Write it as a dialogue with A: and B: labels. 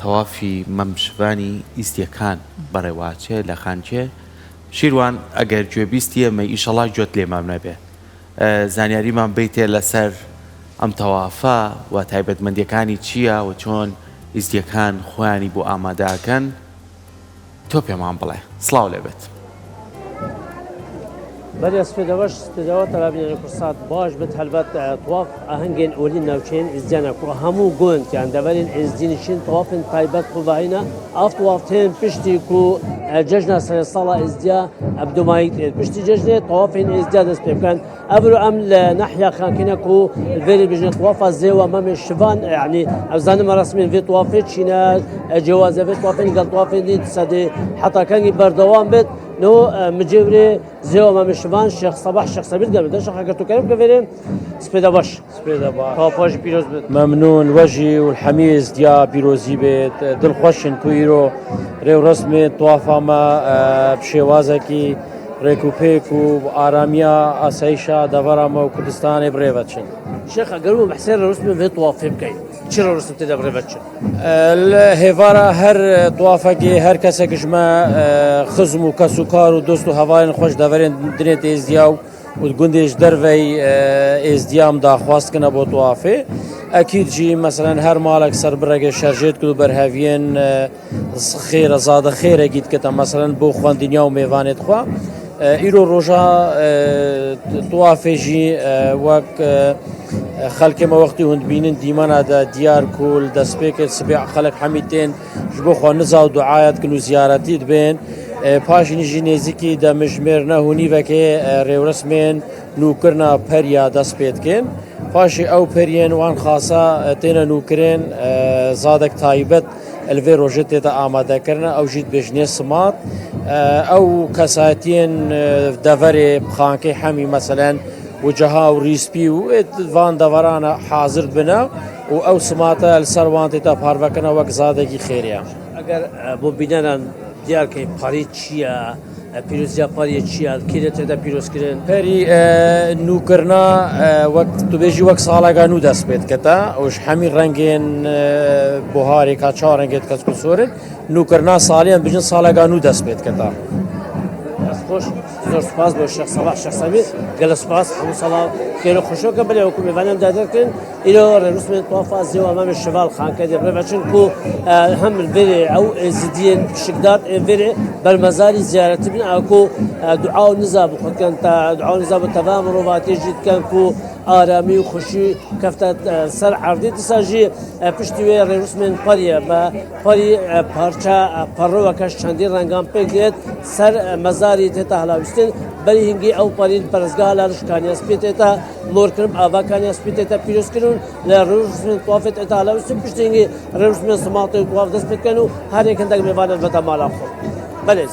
A: تەوافی مەمشڤانی ئیسیەکان بەڕێواچێ لە خانچێ شیروان ئەگەر گوێبیستی ئەمە ئیشەڵا گوێت لێمام نەبێ زانیاریمان بیتێ لەسەر ئەم تەوافە و تایبەتمەندیەکانی چییە و چۆن ئیسیەکان خۆیانی بۆ ئامادەکەن تۆ پێمان بڵێ سڵاو لێبێت.
B: بەری سپێدەوە تەلابینێنە کورسات باش بێت هەلبەت تەواف ئاهەنگێن ئۆلی ناوچەیەن ئیزدیانە کوڕ هەموو گۆنتیان دەبەرین ئیزدینیشین تەوافن تایبەت قوڵباهینە ئاف تەوافتێن پشتی و جەژنە سەر ساڵە ئیزدیا ئەبدومایی کرێت پشتی جەژنێ تەوافین ئیزدیا دەست پێ بکەن ئەبرو ئەم لە نەحیا خانکینەک و الفێری بژنێت تەوافە زێوە مەمێ شڤان یعنی ئەوزانمە ڕسمین vê تەوافێ چینە جێوازە vê تەوافین گەڵ تەوافێن دین سەدێ حەتاکەنگی بەردەوام بێت نو مجبري زيو ما مشفان شيخ صباح شيخ سبيل قبل ده شيخ قلت كلام كفيلين سبيدا باش باش بيروز بيت
C: ممنون وجهي والحميز ديا بيروزي بيت دل خوشن كويرو ريو رسمي طوافا ما بشيوازكي ريكوبيكو آراميا أسايشا دفرما وكردستان بريفتشن
B: شيخ قالوا بحسين رسمي في طواف بكاي چرا رسم تدا بريفتشن
C: الهفارة هر طوافكي هر كسك جما خزم وكسوكار ودوست وهواين خوش دفرين دنيت ازدياو وتقنديش درفي ازديام دا خواست كنا بو طوافي اكيد جي مثلا هر مالك سر برق شرجيت كدو برهافين خير زاد خير اكيد كتا مثلا بو خوان دنيا وميفانت خوا ايرو روجا طوافي جي وك خلق ما وقتی هند بینن دیمانا دا دیار کول دا سپیکر سبیع خلق حمیتین جبو خوا نزا و دعایت کنو زیارتی دبین پاش نجی نزیکی دا مجمرنا هونی وکه ریورسمین نوکرنا پریا دا سپید کن پاش او پرین وان خاصا تینا نوکرین زادک تایبت الوی روجت تا آماده کرنا او جید بجنی سمات او کساتین دفری بخانکی حمی مثلا وجهها وريسبي وفان دفرانا حاضر بنا او سماتا السروانتي تا بارفكنا وك زادگي خيريا
B: اگر بو بينان ديار كي باري چيا پیروزیا پاری چیه کیه تدا پیروز کردن
C: پری نو کرنا وقت تو بیجی وقت سالا گانو دست بید کتا اوش همین رنگین بهاری کا چهار رنگت کس کسورن نو کرنا سالیان بیجن سالا گانو دست بید کتا
B: خوش زور سپاس با شیخ صباح شیخ سمیر گل سپاس همون سلام کیلو خوشو که بله حکومت وانم دادر کن ایلو رسم طواف زیو امام الشوال خان کدی بربچن کو هم الفيري او زدين شقدات الفيري بالمزاري زيارتي من اكو دعاء نزاب خد كان دعاء نزاب تمام رواتي جد كان كو آرامی و خوشی کفتت سر عرضی تساجی پشتوی رسمن پریه با پری پارچه پرو وکش چندی رنگام پکید سر مزاری تتا هلاوستن بری هنگی او پری پرزگاه لارش کانی اسپیت تا مور کرم آوا کانی اسپیت تا پیروز کرون لرسمن طوافت تا هلاوستن پشت هنگی رسمن سماعت طواف دست بکنو هر یک اندک میوانه و تمام آخر بله